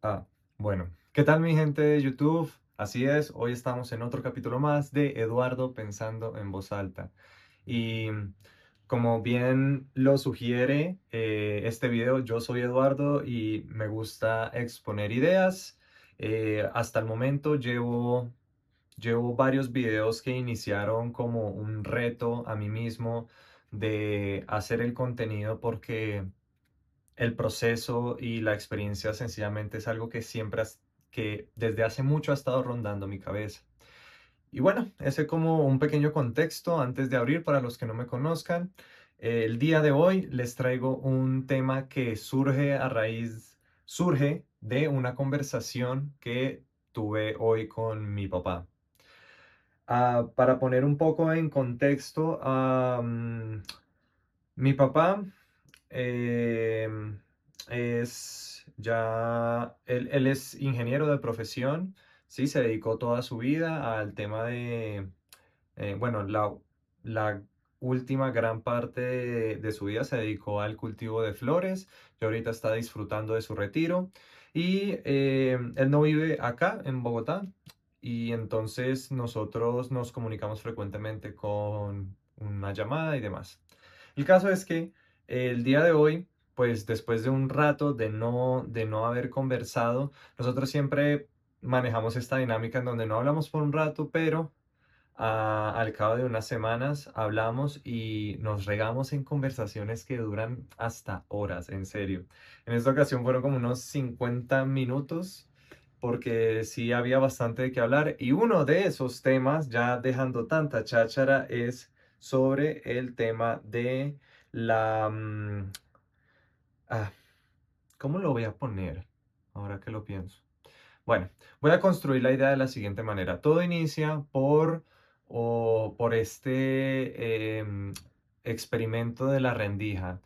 Ah, bueno, ¿qué tal mi gente de YouTube? Así es, hoy estamos en otro capítulo más de Eduardo Pensando en Voz Alta. Y como bien lo sugiere este video, yo soy Eduardo y me gusta exponer ideas. Hasta el momento llevo varios videos que iniciaron como un reto a mí mismo de hacer el contenido porque el proceso y la experiencia sencillamente es algo que que desde hace mucho ha estado rondando mi cabeza. Y bueno, ese como un pequeño contexto antes de abrir para los que no me conozcan. El día de hoy les traigo un tema que surge de una conversación que tuve hoy con mi papá. Para poner un poco en contexto, mi papá Em, él es ingeniero de profesión, sí, se dedicó toda su vida al tema bueno, la última gran parte de su vida se dedicó al cultivo de flores y ahorita está disfrutando de su retiro. Y él no vive acá en Bogotá y entonces nosotros nos comunicamos frecuentemente con una llamada y demás. El caso es que el día de hoy, pues después de un rato de no haber conversado, nosotros siempre manejamos esta dinámica en donde no hablamos por un rato, pero al cabo de unas semanas hablamos y nos regamos en conversaciones que duran hasta horas, en serio. En esta ocasión fueron como unos 50 minutos porque sí había bastante de qué hablar y uno de esos temas, ya dejando tanta cháchara, es sobre el tema de la... ah, ¿cómo lo voy a poner? Ahora que lo pienso. Bueno, voy a construir la idea de la siguiente manera. Todo inicia por este experimento de la rendija.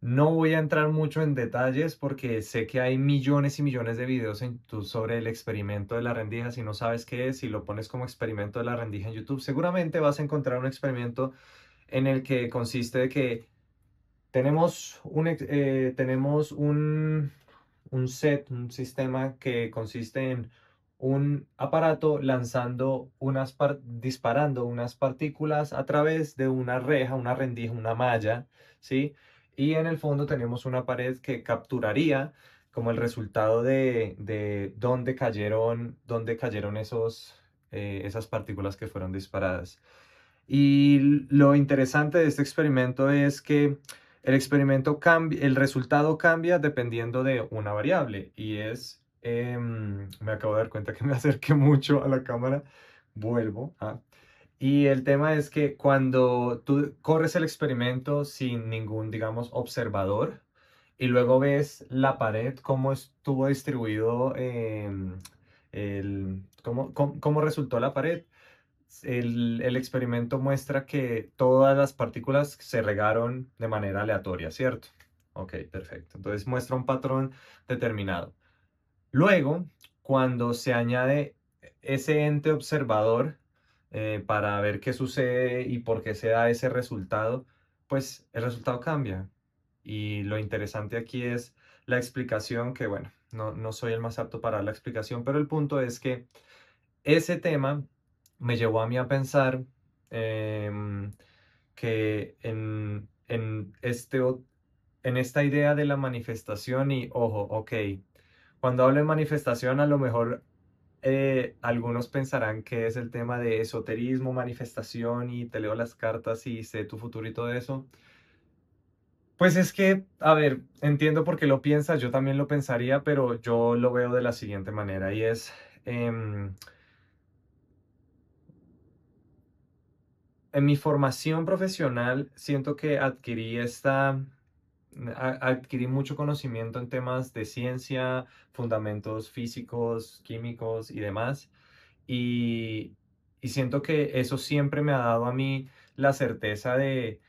No voy a entrar mucho en detalles porque sé que hay millones y millones de videos en YouTube sobre el experimento de la rendija. Si no sabes qué es, si lo pones como experimento de la rendija en YouTube, seguramente vas a encontrar un experimento en el que consiste de que tenemos un set, un sistema que consiste en un aparato disparando unas partículas a través de una reja, una rendija, una malla, ¿sí? Y en el fondo tenemos una pared que capturaría como el resultado de dónde cayeron esas partículas que fueron disparadas. Y lo interesante de este experimento es que el resultado cambia dependiendo de una variable y me acabo de dar cuenta que me acerqué mucho a la cámara, vuelvo. Y el tema es que cuando tú corres el experimento sin ningún, digamos, observador y luego ves la pared, cómo estuvo distribuido, cómo resultó la pared. El experimento muestra que todas las partículas se regaron de manera aleatoria, ¿cierto? Ok, perfecto. Entonces muestra un patrón determinado. Luego, cuando se añade ese ente observador para ver qué sucede y por qué se da ese resultado, pues el resultado cambia. Y lo interesante aquí es la explicación, que bueno, no soy el más apto para dar la explicación, pero el punto es que ese tema me llevó a mí a pensar em, que en esta idea de la manifestación y, ojo, ok, cuando hablo de manifestación a lo mejor algunos pensarán que es el tema de esoterismo, manifestación y te leo las cartas y sé tu futuro y todo eso. Pues es que, a ver, entiendo por qué lo piensas, yo también lo pensaría, pero yo lo veo de la siguiente manera y es... em, En mi formación profesional siento que adquirí mucho conocimiento en temas de ciencia, fundamentos físicos, químicos y demás. Y, y siento que eso siempre me ha dado a mí la certeza de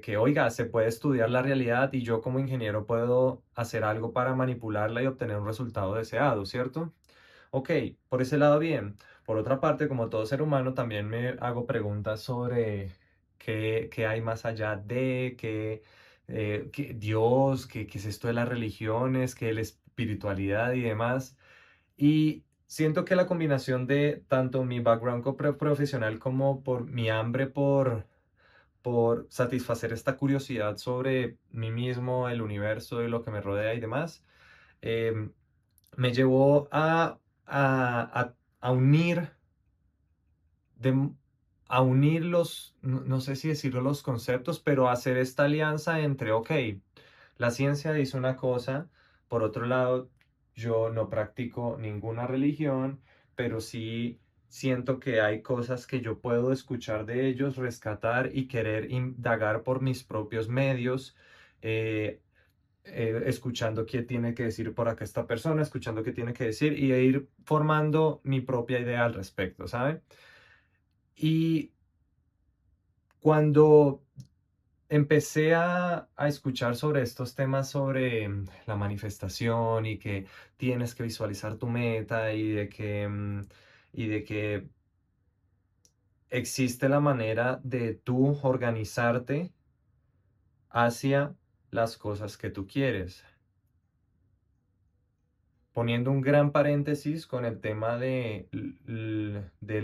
que, oiga, se puede estudiar la realidad y yo como ingeniero puedo hacer algo para manipularla y obtener un resultado deseado, ¿cierto? Ok, por ese lado bien. Por otra parte, como todo ser humano, también me hago preguntas sobre qué hay más allá qué Dios, qué es esto de las religiones, espiritualidad y demás. Y siento que la combinación de tanto mi background profesional como por mi hambre por satisfacer esta curiosidad sobre mí mismo, el universo y lo que me rodea y demás, em, me llevó a unir, de- a unir no sé si decirlo los conceptos, pero hacer esta alianza entre, ok, la ciencia dice una cosa, por otro lado, yo no practico ninguna religión, pero sí siento que hay cosas que yo puedo escuchar de ellos, rescatar y querer indagar por mis propios medios, eh, escuchando qué tiene que decir por acá esta persona, escuchando qué tiene que decir y ir formando mi propia idea al respecto, ¿sabe? Y cuando empecé a escuchar sobre estos temas, sobre la manifestación y que tienes que visualizar tu meta y de que existe la manera de tú organizarte hacia las cosas que tú quieres. Poniendo un gran paréntesis con el tema del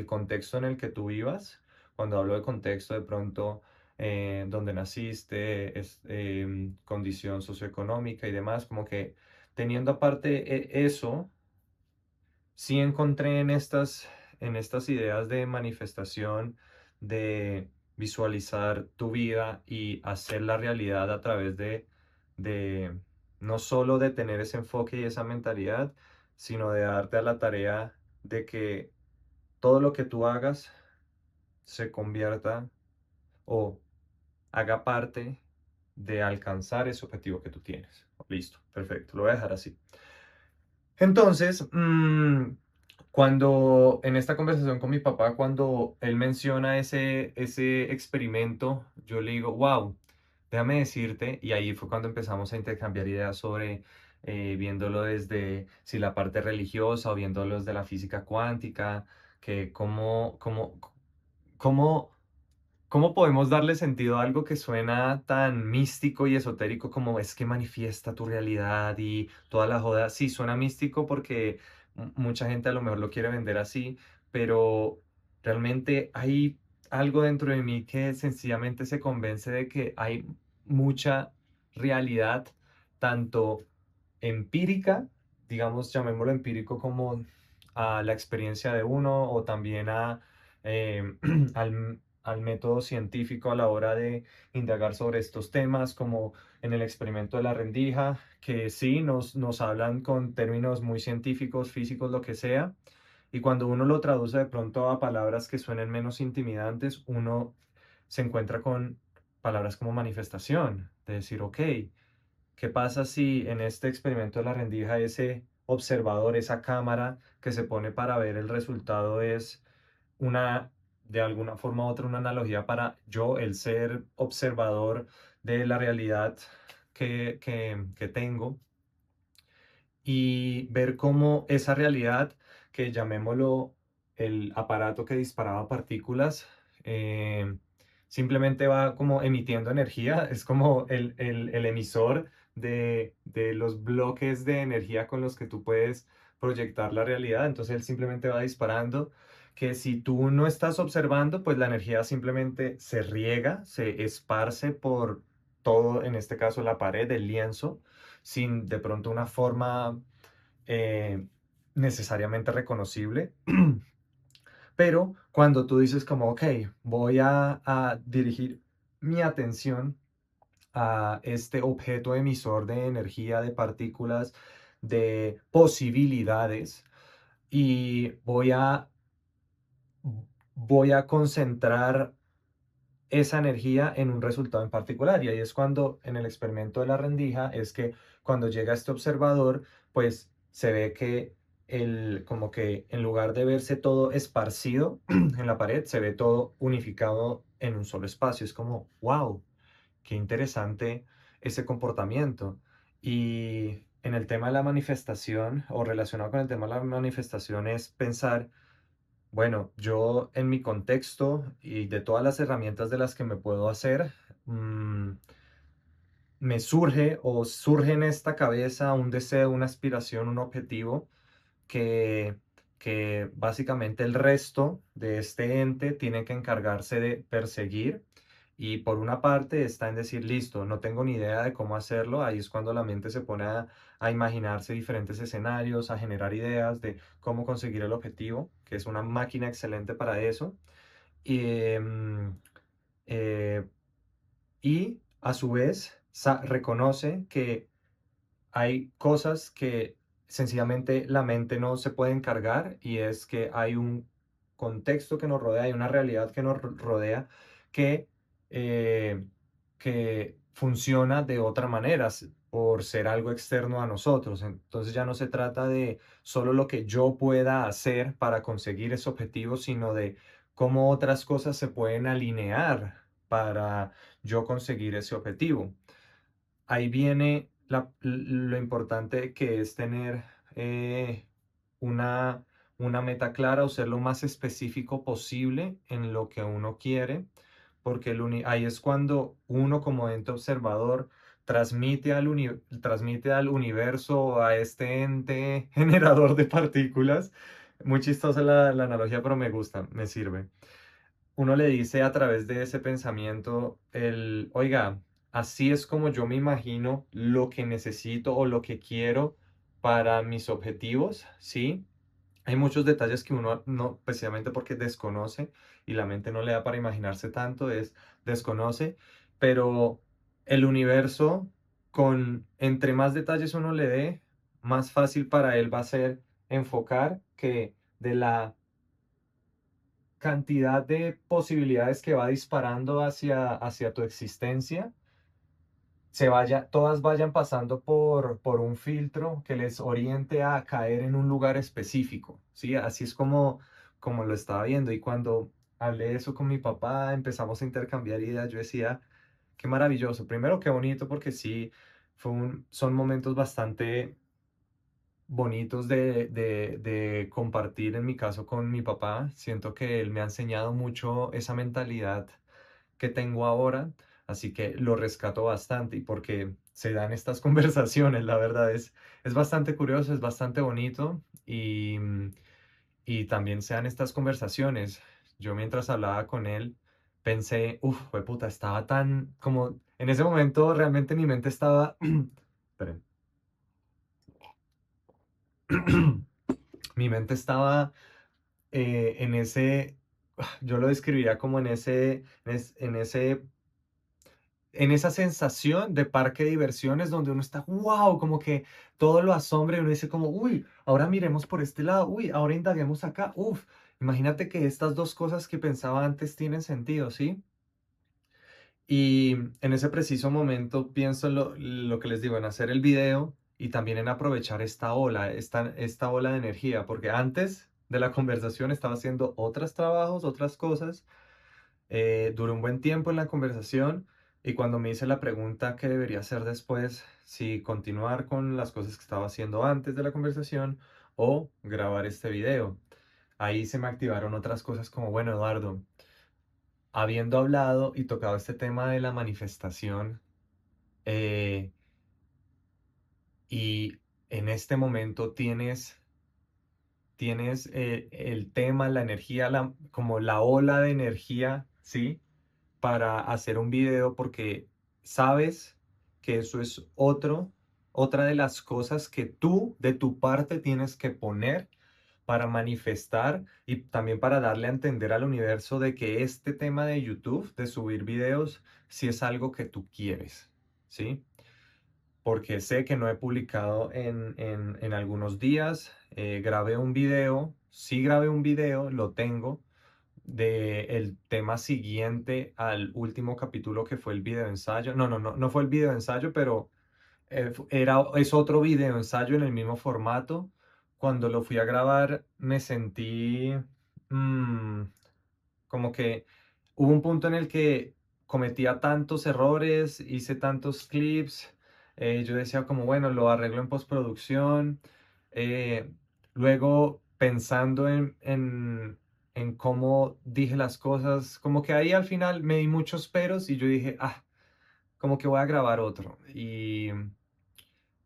contexto en el que tú vivas. Cuando hablo de contexto, de pronto, donde naciste, condición socioeconómica y demás, como que teniendo aparte eso, sí encontré en estas ideas de manifestación, de visualizar tu vida y hacer la realidad a través de no solo de tener ese enfoque y esa mentalidad, sino de darte a la tarea de que todo lo que tú hagas se convierta o haga parte de alcanzar ese objetivo que tú tienes. Listo, perfecto, lo voy a dejar así. Entonces, cuando en esta conversación con mi papá, cuando él menciona ese experimento, yo le digo, wow, déjame decirte, y ahí fue cuando empezamos a intercambiar ideas sobre viéndolo desde si la parte religiosa o viéndolo desde la física cuántica, que cómo ¿cómo podemos darle sentido a algo que suena tan místico y esotérico como es que manifiesta tu realidad y toda la joda? Sí, suena místico porque mucha gente a lo mejor lo quiere vender así, pero realmente hay algo dentro de mí que sencillamente se convence de que hay mucha realidad, tanto empírica, digamos, llamémoslo empírico como a la experiencia de uno o también al método científico a la hora de indagar sobre estos temas, como en el experimento de la rendija, que sí nos hablan con términos muy científicos, físicos, lo que sea, y cuando uno lo traduce de pronto a palabras que suenen menos intimidantes, uno se encuentra con palabras como manifestación, de decir, ok, ¿qué pasa si en este experimento de la rendija ese observador, esa cámara que se pone para ver el resultado es una, de alguna forma u otra, una analogía para yo, el ser observador de la realidad que tengo y ver cómo esa realidad, que llamémoslo el aparato que disparaba partículas, simplemente va como emitiendo energía, es como el emisor de los bloques de energía con los que tú puedes proyectar la realidad, entonces él simplemente va disparando, que si tú no estás observando, pues la energía simplemente se riega, se esparce por todo, en este caso la pared, el lienzo, sin de pronto una forma eh, necesariamente reconocible. Pero cuando tú dices como, ok, voy a dirigir mi atención a este objeto emisor de energía, de partículas, de posibilidades, y voy a concentrar esa energía en un resultado en particular. Y ahí es cuando en el experimento de la rendija es que cuando llega este observador, pues se ve que como que en lugar de verse todo esparcido en la pared, se ve todo unificado en un solo espacio. Es como, wow, qué interesante ese comportamiento. Y en el tema de la manifestación o relacionado con el tema de la manifestación es pensar, bueno, yo en mi contexto y de todas las herramientas de las que me puedo hacer, me surge o surge en esta cabeza un deseo, una aspiración, un objetivo que, que básicamente el resto de este ente tiene que encargarse de perseguir. Y por una parte está en decir, listo, no tengo ni idea de cómo hacerlo. Ahí es cuando la mente se pone a imaginarse diferentes escenarios, a generar ideas de cómo conseguir el objetivo, que es una máquina excelente para eso. Y, eh, y a su vez reconoce que hay cosas que sencillamente la mente no se puede encargar y es que hay un contexto que nos rodea, hay una realidad que nos rodea que, eh, que funciona de otra manera por ser algo externo a nosotros. Entonces ya no se trata de solo lo que yo pueda hacer para conseguir ese objetivo, sino de cómo otras cosas se pueden alinear para yo conseguir ese objetivo. Ahí viene lo importante que es tener una, una meta clara o ser lo más específico posible en lo que uno quiere, porque ahí es cuando uno como ente observador transmite al universo, a este ente generador de partículas. Muy chistosa la analogía, pero me gusta, me sirve. Uno le dice a través de ese pensamiento oiga, así es como yo me imagino lo que necesito o lo que quiero para mis objetivos, ¿sí? Hay muchos detalles que uno no, precisamente porque desconoce y la mente no le da para imaginarse tanto, desconoce, pero el universo, entre más detalles uno le dé, más fácil para él va a ser enfocar que de la cantidad de posibilidades que va disparando hacia tu existencia, todas vayan pasando por un filtro que les oriente a caer en un lugar específico, ¿sí? Así es como lo estaba viendo. Y cuando hablé eso con mi papá, empezamos a intercambiar ideas, yo decía, qué maravilloso. Primero, qué bonito, porque sí, son momentos bastante bonitos de compartir en mi caso con mi papá. Siento que él me ha enseñado mucho esa mentalidad que tengo ahora, así que lo rescato bastante y porque se dan estas conversaciones, la verdad es bastante curioso, es bastante bonito y también se dan estas conversaciones. Yo mientras hablaba con él pensé, uff, puta, estaba tan como en ese momento realmente mi mente estaba, esperen. Mi mente estaba en ese, yo lo describiría como en esa sensación de parque de diversiones donde uno está, wow, como que todo lo asombra y uno dice como, uy, ahora miremos por este lado, uy, ahora indaguemos acá, uff, imagínate que estas dos cosas que pensaba antes tienen sentido, ¿sí? Y en ese preciso momento pienso en lo que les digo, en hacer el video y también en aprovechar esta ola de energía, porque antes de la conversación estaba haciendo otros trabajos, otras cosas, duré un buen tiempo en la conversación y cuando me hice la pregunta qué debería hacer después, si continuar con las cosas que estaba haciendo antes de la conversación o grabar este video, ahí se me activaron otras cosas como, bueno, Eduardo, habiendo hablado y tocado este tema de la manifestación, eh, y en este momento tienes el tema, la energía, como la ola de energía, ¿sí? Para hacer un video porque sabes que eso es otra de las cosas que tú de tu parte tienes que poner para manifestar y también para darle a entender al universo de que este tema de YouTube, de subir videos, sí es algo que tú quieres, ¿sí? Porque sé que no he publicado en algunos días, grabé un video, sí grabé un video, lo tengo, de el tema siguiente al último capítulo que fue el video ensayo. No fue el video ensayo, pero es otro video ensayo en el mismo formato. Cuando lo fui a grabar me sentí mm, como que hubo un punto en el que cometía tantos errores, hice tantos clips, yo decía como, bueno, lo arreglo en postproducción. eh, Luego pensando en cómo dije las cosas, como que ahí al final me di muchos peros y yo dije, como que voy a grabar otro. Y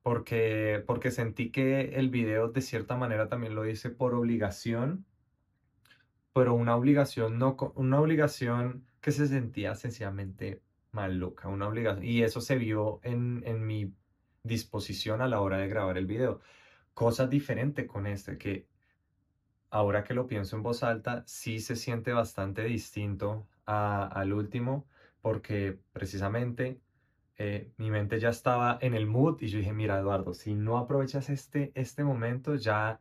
porque sentí que el video de cierta manera también lo hice por obligación, pero una obligación no, una obligación que se sentía sencillamente maluca, una obligación. Y eso se vio en mi disposición a la hora de grabar el video. Cosa diferente con este, que ahora que lo pienso en voz alta, sí se siente bastante distinto al último, porque precisamente mi mente ya estaba en el mood y yo dije, mira, Eduardo, si no aprovechas este momento, ya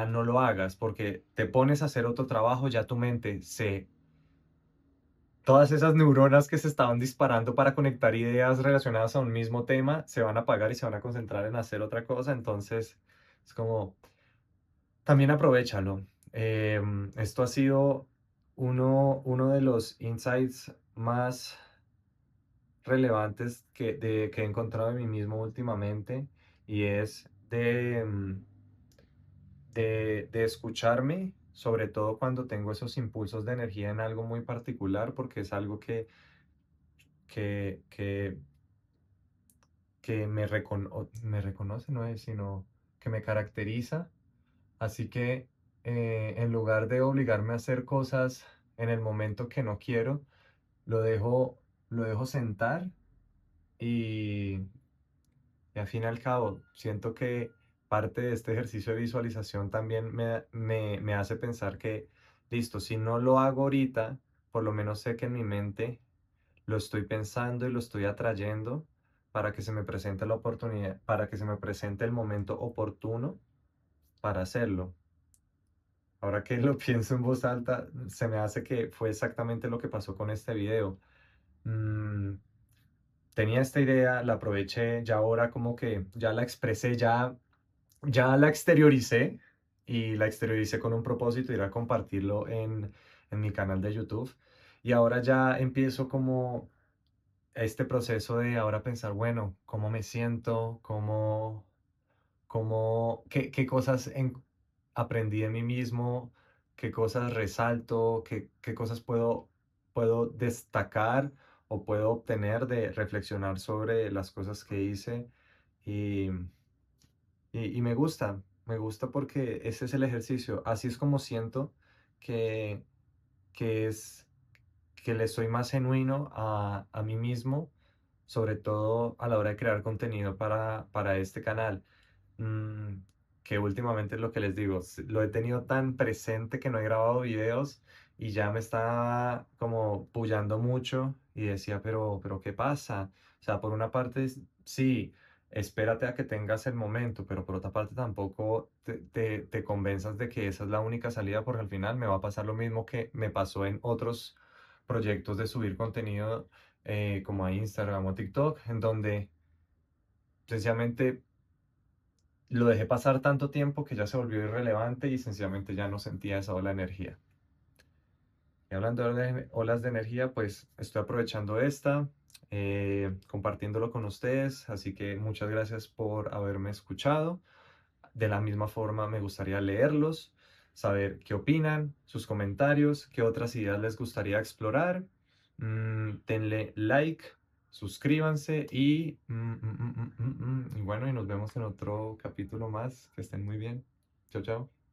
no lo hagas, porque te pones a hacer otro trabajo, ya tu mente se... Todas esas neuronas que se estaban disparando para conectar ideas relacionadas a un mismo tema se van a apagar y se van a concentrar en hacer otra cosa. Entonces, es como, también aprovéchalo. Esto ha sido uno de los insights más relevantes que he encontrado en mí mismo últimamente y es de escucharme, sobre todo cuando tengo esos impulsos de energía en algo muy particular, porque es algo que, que, que me reconoce, no es, sino que me caracteriza. Así que en lugar de obligarme a hacer cosas en el momento que no quiero, lo lo dejo sentar y, y al fin y al cabo siento que parte de este ejercicio de visualización también me hace pensar que, listo, si no lo hago ahorita, por lo menos sé que en mi mente lo estoy pensando y lo estoy atrayendo para que se me presente la oportunidad, para que se me presente el momento oportuno para hacerlo. Ahora que lo pienso en voz alta, se me hace que fue exactamente lo que pasó con este video. Mm, tenía esta idea, la aproveché, ya ahora como que ya la expresé, ya la exterioricé y la exterioricé con un propósito, ir a compartirlo en mi canal de YouTube. Y ahora ya empiezo como este proceso de ahora pensar, bueno, ¿cómo me siento? ¿Qué cosas aprendí de mí mismo? ¿Qué cosas resalto? ¿Qué cosas puedo destacar o puedo obtener de reflexionar sobre las cosas que hice? Y, y me gusta porque ese es el ejercicio. Así es como siento que, que es que le soy más genuino a mí mismo, sobre todo a la hora de crear contenido para este canal. Mm, que últimamente es lo que les digo, lo he tenido tan presente que no he grabado videos y ya me está como pullando mucho y decía, pero ¿qué pasa? O sea, por una parte, sí, espérate a que tengas el momento, pero por otra parte tampoco te convenzas de que esa es la única salida porque al final me va a pasar lo mismo que me pasó en otros proyectos de subir contenido como a Instagram o TikTok, en donde sencillamente lo dejé pasar tanto tiempo que ya se volvió irrelevante y sencillamente ya no sentía esa ola de energía. Y hablando de olas de energía, pues estoy aprovechando esta, compartiéndolo con ustedes, así que muchas gracias por haberme escuchado. De la misma forma, me gustaría leerlos, saber qué opinan, sus comentarios, qué otras ideas les gustaría explorar. Denle like, suscríbanse y bueno, y nos vemos en otro capítulo más. Que estén muy bien. Chao, chao.